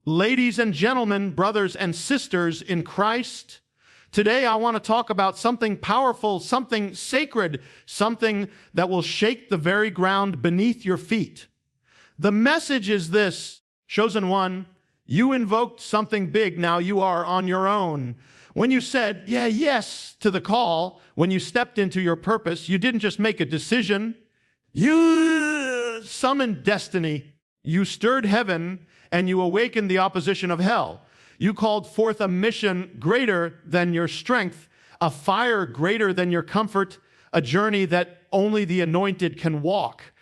Ladies and gentlemen, brothers and sisters in Christ, today I want to talk about something powerful, something sacred, something that will shake the very ground beneath your feet. The message is this: chosen one, you invoked something big, now you are on your own. When you said, yes to the call, when you stepped into your purpose, you didn't just make a decision, you summoned destiny. You stirred heaven and you awakened the opposition of hell. You called forth a mission greater than your strength, a fire greater than your comfort, a journey that only the anointed can walk.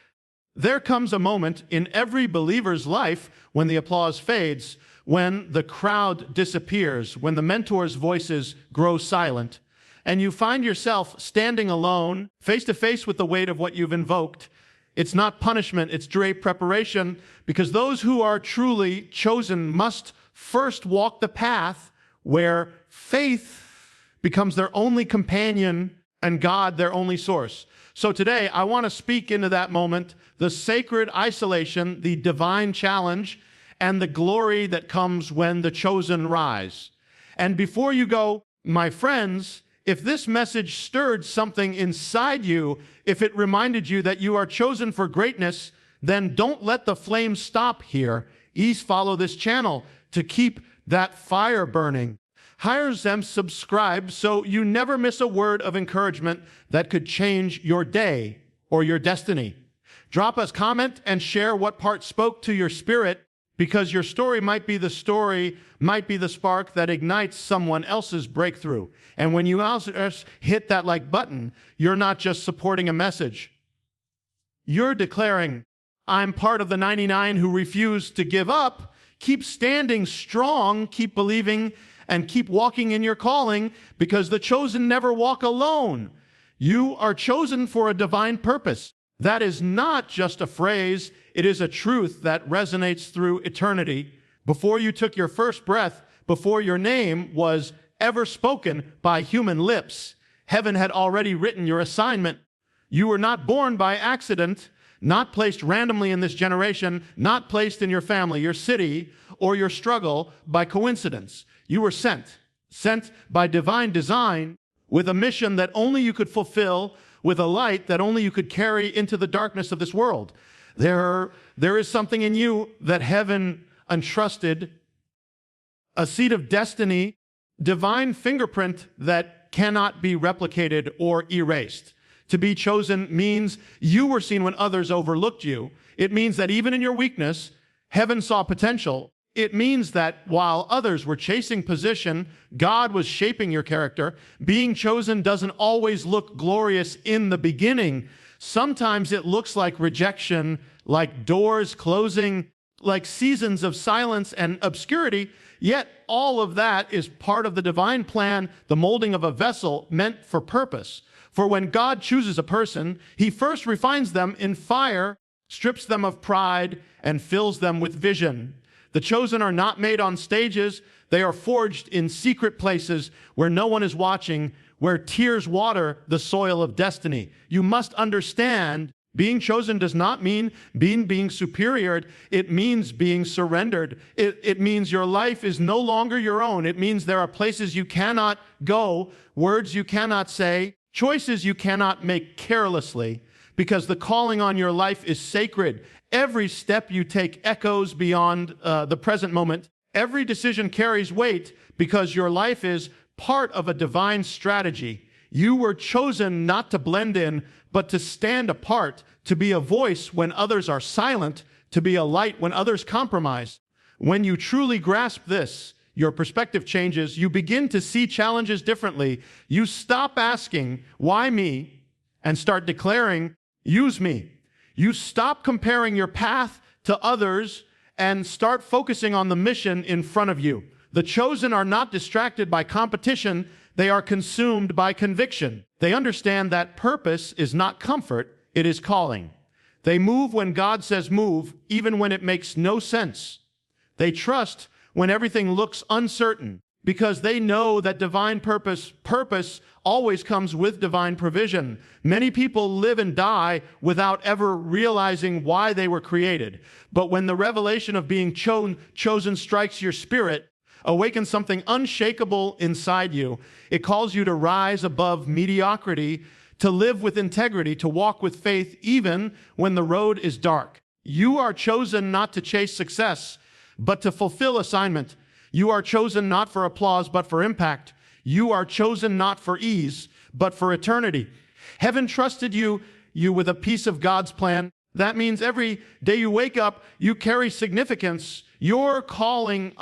There comes a moment in every believer's life when the applause fades, when the crowd disappears, when the mentor's voices grow silent, and you find yourself standing alone, face to face with the weight of what you've invoked. It's not punishment, it's direct preparation, because those who are truly chosen must first walk the path where faith becomes their only companion and God their only source. So today, I want to speak into that moment, the sacred isolation, the divine challenge, and the glory that comes when the chosen rise. And before you go, my friends, if this message stirred something inside you, if it reminded you that you are chosen for greatness, then don't let the flame stop here. Follow this channel to keep that fire burning. Hire them, subscribe, so you never miss a word of encouragement that could change your day or your destiny. Drop us a comment and share what part spoke to your spirit, because your story might be the spark that ignites someone else's breakthrough. And when you also hit that like button, you're not just supporting a message. You're declaring, I'm part of the 99 who refuse to give up. Keep standing strong, keep believing, and keep walking in your calling, because the chosen never walk alone. You are chosen for a divine purpose. That is not just a phrase, it is a truth that resonates through eternity. Before you took your first breath, before your name was ever spoken by human lips, heaven had already written your assignment. You were not born by accident, not placed randomly in this generation, not placed in your family, your city, or your struggle by coincidence. You were sent by divine design with a mission that only you could fulfill, with a light that only you could carry into the darkness of this world. There is something in you that heaven entrusted, a seed of destiny, divine fingerprint that cannot be replicated or erased. To be chosen means you were seen when others overlooked you. It means that even in your weakness, heaven saw potential. It means that while others were chasing position, God was shaping your character. Being chosen doesn't always look glorious in the beginning. Sometimes it looks like rejection, like doors closing, like seasons of silence and obscurity. Yet all of that is part of the divine plan, the molding of a vessel meant for purpose. For when God chooses a person, he first refines them in fire, strips them of pride, and fills them with vision. The chosen are not made on stages. They are forged in secret places where no one is watching, where tears water the soil of destiny. You must understand, being chosen does not mean being superior. It means being surrendered. It means your life is no longer your own. It means there are places you cannot go, words you cannot say, choices you cannot make carelessly, because the calling on your life is sacred. Every step you take echoes beyond the present moment. Every decision carries weight, because your life is part of a divine strategy. You were chosen not to blend in, but to stand apart, to be a voice when others are silent, to be a light when others compromise. When you truly grasp this, your perspective changes. You begin to see challenges differently. You stop asking, why me? And start declaring, use me. You stop comparing your path to others and start focusing on the mission in front of you. The chosen are not distracted by competition. They are consumed by conviction. They understand that purpose is not comfort, it is calling. They move when God says move, even when it makes no sense. They trust when everything looks uncertain. because they know that divine purpose always comes with divine provision. Many people live and die without ever realizing why they were created. But when the revelation of being chosen strikes your spirit, awakens something unshakable inside you. It calls you to rise above mediocrity, to live with integrity, to walk with faith even when the road is dark. You are chosen not to chase success, but to fulfill assignment. You are chosen not for applause, but for impact. You are chosen not for ease, but for eternity. Heaven trusted you with a piece of God's plan. That means every day you wake up, you carry significance. Your calling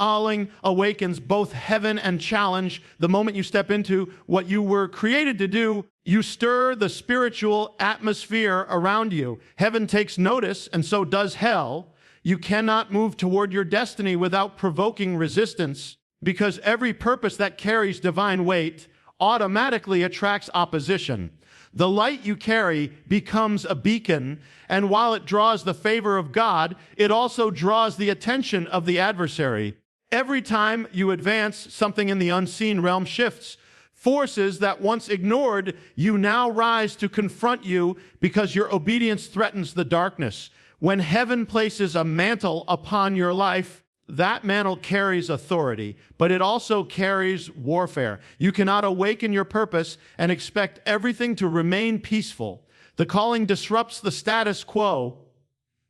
awakens both heaven and challenge. The moment you step into what you were created to do, you stir the spiritual atmosphere around you. Heaven takes notice, and so does hell. You cannot move toward your destiny without provoking resistance, because every purpose that carries divine weight automatically attracts opposition. The light you carry becomes a beacon, and while it draws the favor of God, it also draws the attention of the adversary. Every time you advance, something in the unseen realm shifts. Forces that once ignored you now rise to confront you because your obedience threatens the darkness. When heaven places a mantle upon your life, that mantle carries authority, but it also carries warfare. You cannot awaken your purpose and expect everything to remain peaceful. The calling disrupts the status quo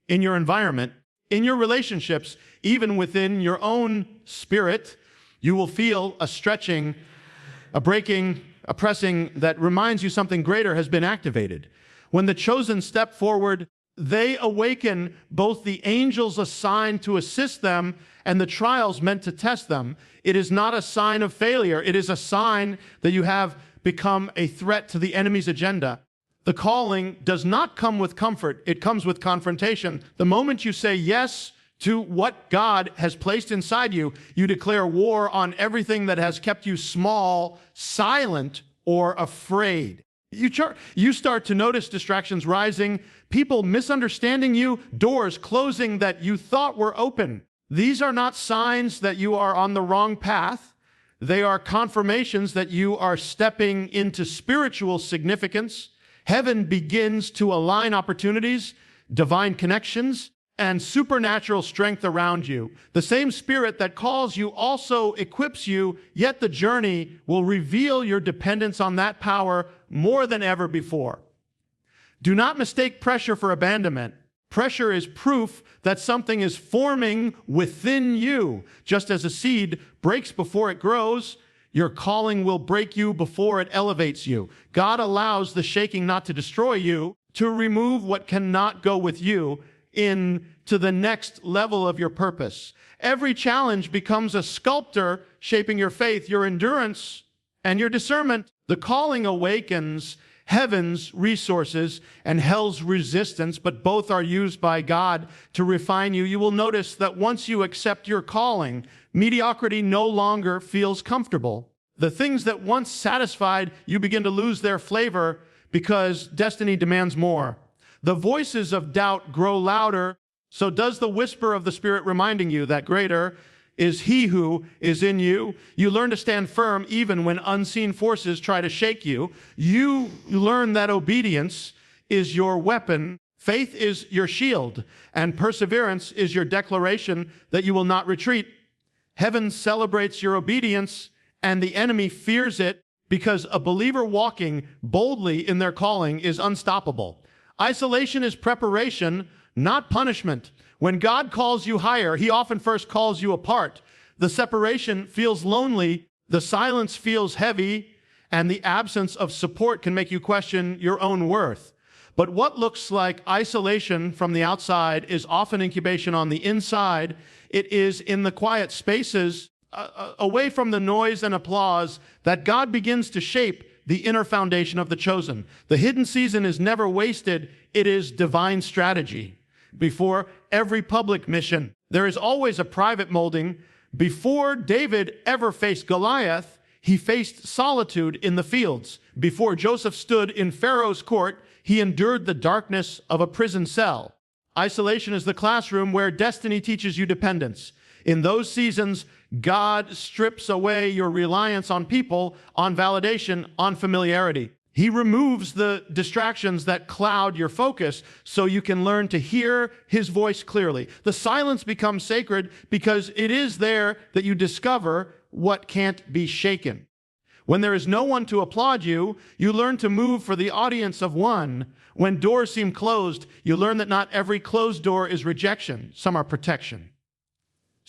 in your environment, in your relationships, even within your own spirit. You will feel a stretching, a breaking, a pressing that reminds you something greater has been activated. When the chosen step forward, they awaken both the angels assigned to assist them and the trials meant to test them. It is not a sign of failure. It is a sign that you have become a threat to the enemy's agenda. The calling does not come with comfort. It comes with confrontation. The moment you say yes to what God has placed inside you, you declare war on everything that has kept you small, silent, or afraid. You start to notice distractions rising, people misunderstanding you, doors closing that you thought were open. These are not signs that you are on the wrong path. They are confirmations that you are stepping into spiritual significance. Heaven begins to align opportunities, divine connections, and supernatural strength around you. The same Spirit that calls you also equips you, yet the journey will reveal your dependence on that power more than ever before. Do not mistake pressure for abandonment. Pressure is proof that something is forming within you. Just as a seed breaks before it grows, your calling will break you before it elevates you. God allows the shaking not to destroy you, to remove what cannot go with you into the next level of your purpose. Every challenge becomes a sculptor shaping your faith, your endurance, and your discernment. The calling awakens heaven's resources and hell's resistance, but both are used by God to refine you. You will notice that once you accept your calling, mediocrity no longer feels comfortable. The things that once satisfied you begin to lose their flavor because destiny demands more. The voices of doubt grow louder, so does the whisper of the Spirit reminding you that greater is He who is in you. You learn to stand firm even when unseen forces try to shake you. You learn that obedience is your weapon, faith is your shield, and perseverance is your declaration that you will not retreat. Heaven celebrates your obedience, and the enemy fears it because a believer walking boldly in their calling is unstoppable. Isolation is preparation, not punishment. When God calls you higher, He often first calls you apart. The separation feels lonely, the silence feels heavy, and the absence of support can make you question your own worth. But what looks like isolation from the outside is often incubation on the inside. It is in the quiet spaces, away from the noise and applause, that God begins to shape the inner foundation of the chosen. The hidden season is never wasted. It is divine strategy. Before every public mission, there is always a private molding. Before David ever faced Goliath, he faced solitude in the fields. Before Joseph stood in Pharaoh's court, he endured the darkness of a prison cell. Isolation is the classroom where destiny teaches you dependence. In those seasons, God strips away your reliance on people, on validation, on familiarity. He removes the distractions that cloud your focus so you can learn to hear his voice clearly. The silence becomes sacred because it is there that you discover what can't be shaken. When there is no one to applaud you, you learn to move for the audience of one. When doors seem closed, you learn that not every closed door is rejection. Some are protection.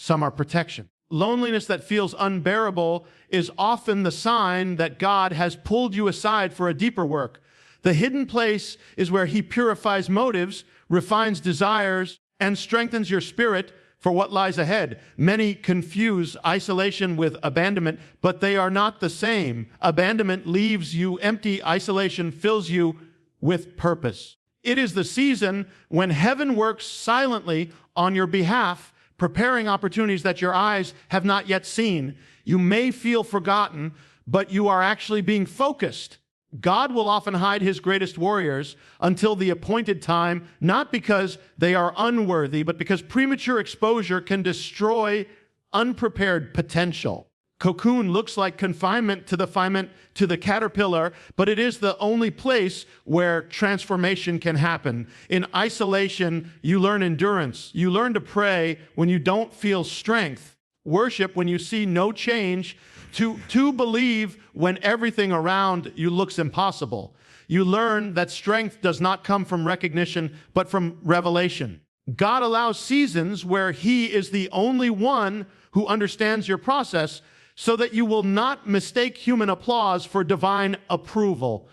Some are protection. Loneliness that feels unbearable is often the sign that God has pulled you aside for a deeper work. The hidden place is where he purifies motives, refines desires, and strengthens your spirit for what lies ahead. Many confuse isolation with abandonment, but they are not the same. Abandonment leaves you empty. Isolation fills you with purpose. It is the season when heaven works silently on your behalf, preparing opportunities that your eyes have not yet seen. You may feel forgotten, but you are actually being focused. God will often hide his greatest warriors until the appointed time, not because they are unworthy, but because premature exposure can destroy unprepared potential. Cocoon looks like confinement to the caterpillar, but it is the only place where transformation can happen. In isolation, you learn endurance. You learn to pray when you don't feel strength, worship when you see no change, to believe when everything around you looks impossible. You learn that strength does not come from recognition, but from revelation. God allows seasons where he is the only one who understands your process, so that you will not mistake human applause for divine approval.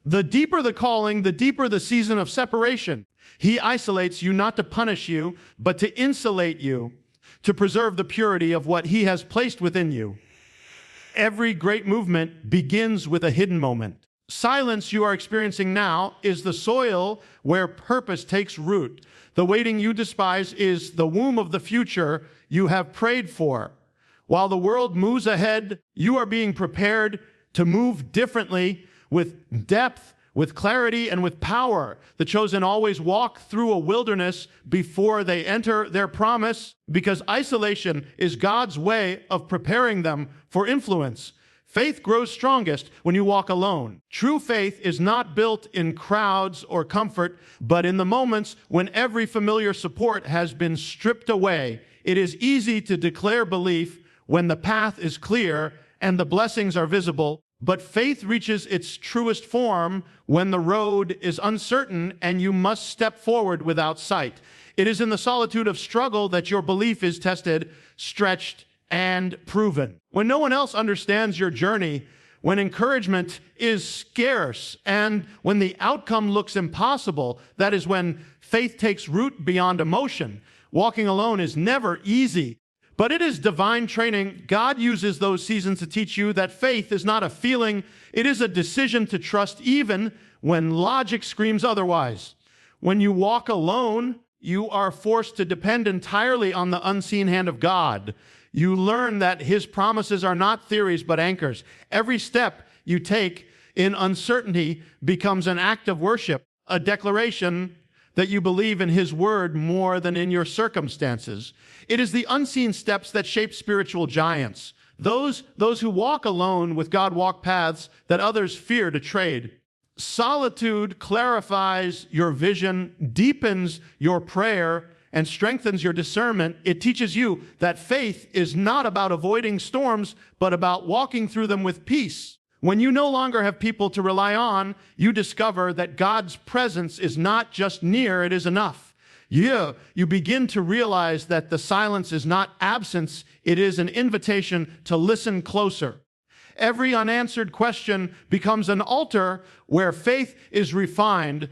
The deeper the calling, the deeper the season of separation. He isolates you not to punish you, but to insulate you, to preserve the purity of what he has placed within you. Every great movement begins with a hidden moment. Silence you are experiencing now is the soil where purpose takes root. The waiting you despise is the womb of the future you have prayed for. While the world moves ahead, you are being prepared to move differently, with depth, with clarity, and with power. The chosen always walk through a wilderness before they enter their promise, because isolation is God's way of preparing them for influence. Faith grows strongest when you walk alone. True faith is not built in crowds or comfort, but in the moments when every familiar support has been stripped away. It is easy to declare belief when the path is clear and the blessings are visible, but faith reaches its truest form when the road is uncertain and you must step forward without sight. It is in the solitude of struggle that your belief is tested, stretched, and proven. When no one else understands your journey, when encouragement is scarce, and when the outcome looks impossible, that is when faith takes root beyond emotion. Walking alone is never easy, but it is divine training. God uses those seasons to teach you that faith is not a feeling, it is a decision to trust even when logic screams otherwise. When you walk alone, you are forced to depend entirely on the unseen hand of God. You learn that his promises are not theories but anchors. Every step you take in uncertainty becomes an act of worship, a declaration that you believe in his word more than in your circumstances. It is the unseen steps that shape spiritual giants. Those who walk alone with God walk paths that others fear to trade. Solitude clarifies your vision, deepens your prayer, and strengthens your discernment. It teaches you that faith is not about avoiding storms, but about walking through them with peace. When you no longer have people to rely on, you discover that God's presence is not just near, it is enough. You begin to realize that the silence is not absence, it is an invitation to listen closer. Every unanswered question becomes an altar where faith is refined.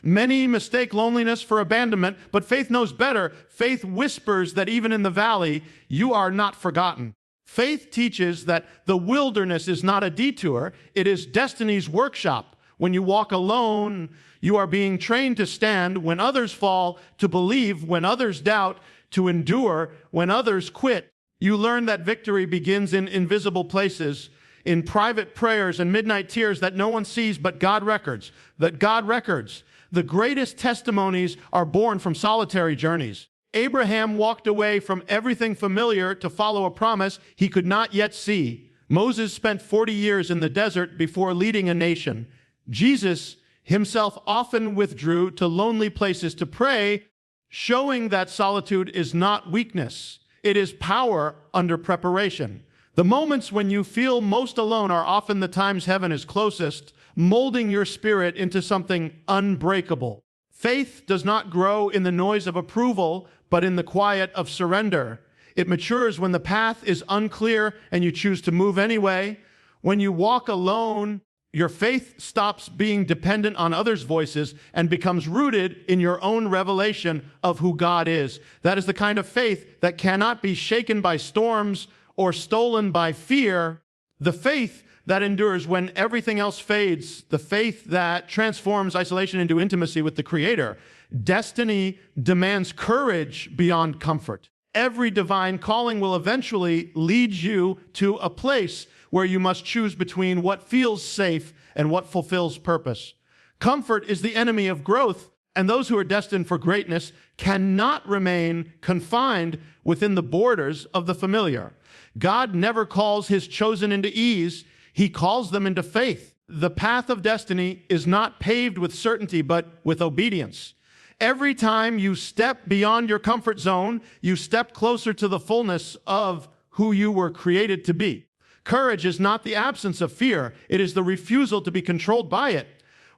Many mistake loneliness for abandonment, but faith knows better. Faith whispers that even in the valley, you are not forgotten. Faith teaches that the wilderness is not a detour, it is destiny's workshop. When you walk alone, you are being trained to stand when others fall, to believe when others doubt, to endure when others quit. You learn that victory begins in invisible places, in private prayers and midnight tears that no one sees but God records. That God records. The greatest testimonies are born from solitary journeys. Abraham walked away from everything familiar to follow a promise he could not yet see. Moses spent 40 years in the desert before leading a nation. Jesus himself often withdrew to lonely places to pray, showing that solitude is not weakness. It is power under preparation. The moments when you feel most alone are often the times heaven is closest, molding your spirit into something unbreakable. Faith does not grow in the noise of approval, but in the quiet of surrender. It matures when the path is unclear and you choose to move anyway. When you walk alone, your faith stops being dependent on others' voices and becomes rooted in your own revelation of who God is. That is the kind of faith that cannot be shaken by storms or stolen by fear. The faith that endures when everything else fades. The faith that transforms isolation into intimacy with the Creator. Destiny demands courage beyond comfort. Every divine calling will eventually lead you to a place where you must choose between what feels safe and what fulfills purpose. Comfort is the enemy of growth, and those who are destined for greatness cannot remain confined within the borders of the familiar. God never calls his chosen into ease. He calls them into faith. The path of destiny is not paved with certainty, but with obedience. Every time you step beyond your comfort zone, you step closer to the fullness of who you were created to be. Courage is not the absence of fear. It is the refusal to be controlled by it.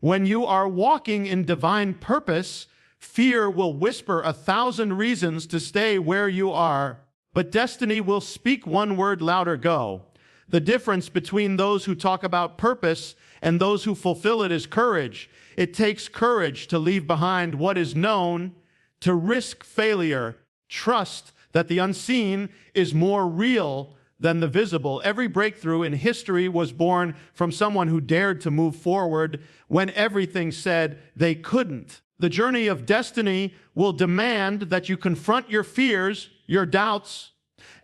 When you are walking in divine purpose, fear will whisper 1,000 reasons to stay where you are, but destiny will speak one word louder, go. The difference between those who talk about purpose and those who fulfill it is courage. It takes courage to leave behind what is known, to risk failure, trust that the unseen is more real than the visible. Every breakthrough in history was born from someone who dared to move forward when everything said they couldn't. The journey of destiny will demand that you confront your fears, your doubts,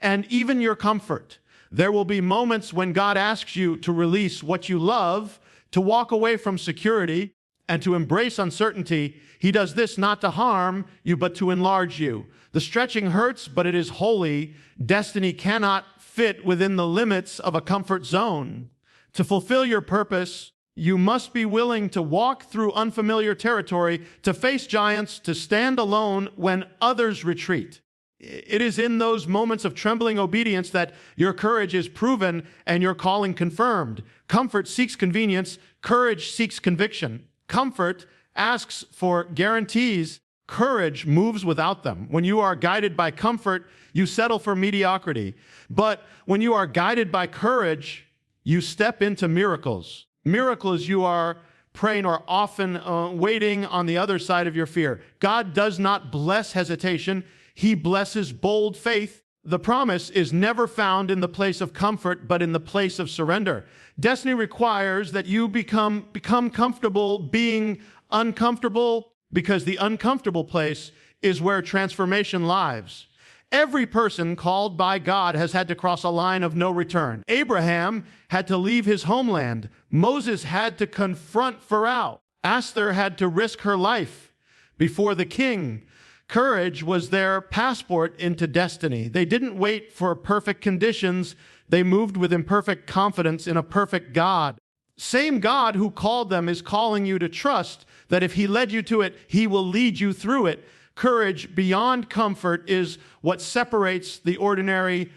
and even your comfort. There will be moments when God asks you to release what you love, to walk away from security, and to embrace uncertainty. He does this not to harm you, but to enlarge you. The stretching hurts, but it is holy. Destiny cannot fit within the limits of a comfort zone. To fulfill your purpose, you must be willing to walk through unfamiliar territory, to face giants, to stand alone when others retreat. It is in those moments of trembling obedience that your courage is proven and your calling confirmed. Comfort seeks convenience. Courage seeks conviction. Comfort asks for guarantees. Courage moves without them. When you are guided by comfort, you settle for mediocrity. But when you are guided by courage, you step into miracles. Miracles you are praying are often waiting on the other side of your fear. God does not bless hesitation. He blesses bold faith. The promise is never found in the place of comfort, but in the place of surrender. Destiny requires that you become comfortable being uncomfortable, because the uncomfortable place is where transformation lives. Every person called by God has had to cross a line of no return. Abraham had to leave his homeland. Moses had to confront Pharaoh. Esther had to risk her life before the king. Courage was their passport into destiny. They didn't wait for perfect conditions. They moved with imperfect confidence in a perfect God. Same God who called them is calling you to trust that if he led you to it, he will lead you through it. Courage beyond comfort is what separates the ordinary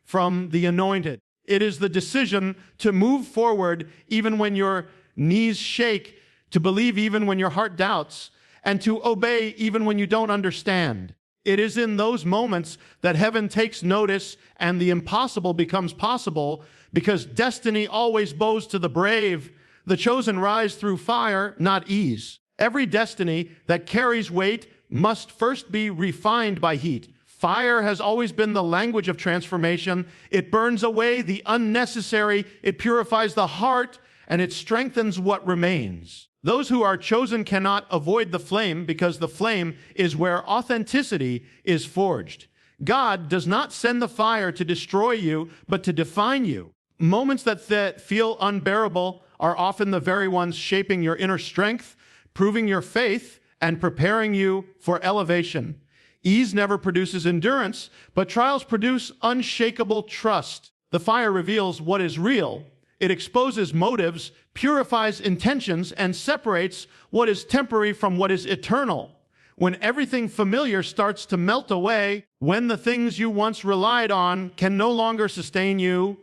from the anointed. It is the decision to move forward even when your knees shake, to believe even when your heart doubts, and to obey even when you don't understand. It is in those moments that heaven takes notice and the impossible becomes possible, because destiny always bows to the brave. The chosen rise through fire, not ease. Every destiny that carries weight must first be refined by heat. Fire has always been the language of transformation. It burns away the unnecessary, it purifies the heart, and it strengthens what remains. Those who are chosen cannot avoid the flame, because the flame is where authenticity is forged. God does not send the fire to destroy you, but to define you. Moments that feel unbearable are often the very ones shaping your inner strength, proving your faith, and preparing you for elevation. Ease never produces endurance, but trials produce unshakable trust. The fire reveals what is real. It exposes motives, purifies intentions, and separates what is temporary from what is eternal. When everything familiar starts to melt away, when the things you once relied on can no longer sustain you,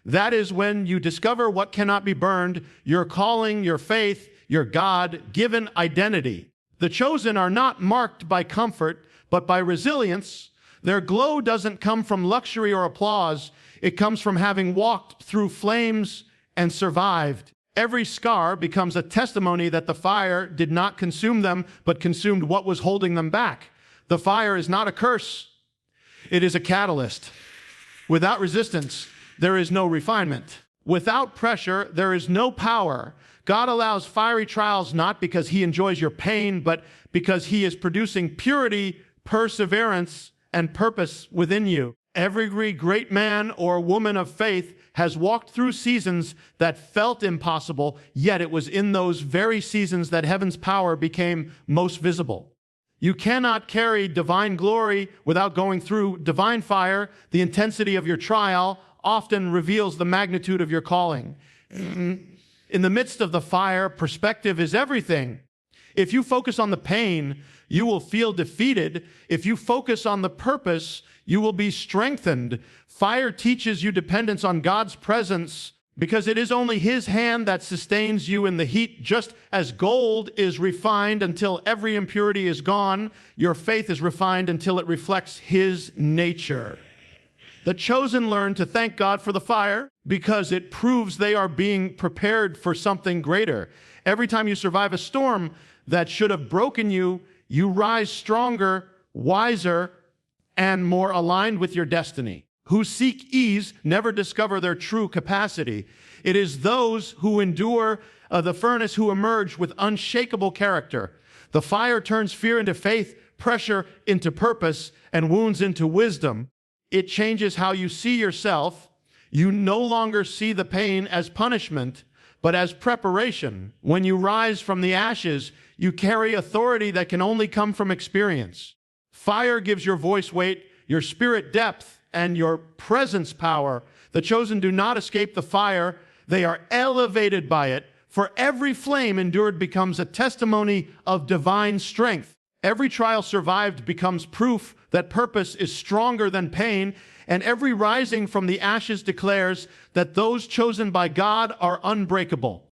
that is when you discover what cannot be burned, your calling, your faith, your God-given identity. The chosen are not marked by comfort, but by resilience. Their glow doesn't come from luxury or applause. It comes from having walked through flames and survived. Every scar becomes a testimony that the fire did not consume them, but consumed what was holding them back. The fire is not a curse. It is a catalyst. Without resistance, there is no refinement. Without pressure, there is no power. God allows fiery trials not because he enjoys your pain, but because he is producing purity, perseverance, and purpose within you. Every great man or woman of faith has walked through seasons that felt impossible, yet it was in those very seasons that heaven's power became most visible. You cannot carry divine glory without going through divine fire. The intensity of your trial often reveals the magnitude of your calling. In the midst of the fire, perspective is everything. If you focus on the pain, you will feel defeated. If you focus on the purpose, you will be strengthened. Fire teaches you dependence on God's presence because it is only his hand that sustains you in the heat. Just as gold is refined until every impurity is gone, your faith is refined until it reflects his nature. The chosen learn to thank God for the fire because it proves they are being prepared for something greater. Every time you survive a storm that should have broken you, you rise stronger, wiser, and more aligned with your destiny. Who seek ease never discover their true capacity. It is those who endure the furnace who emerge with unshakable character. The fire turns fear into faith, pressure into purpose, and wounds into wisdom. It changes how you see yourself. You no longer see the pain as punishment, but as preparation. When you rise from the ashes, you carry authority that can only come from experience. Fire gives your voice weight, your spirit depth, and your presence power. The chosen do not escape the fire. They are elevated by it. For every flame endured becomes a testimony of divine strength. Every trial survived becomes proof that purpose is stronger than pain, and every rising from the ashes declares that those chosen by God are unbreakable.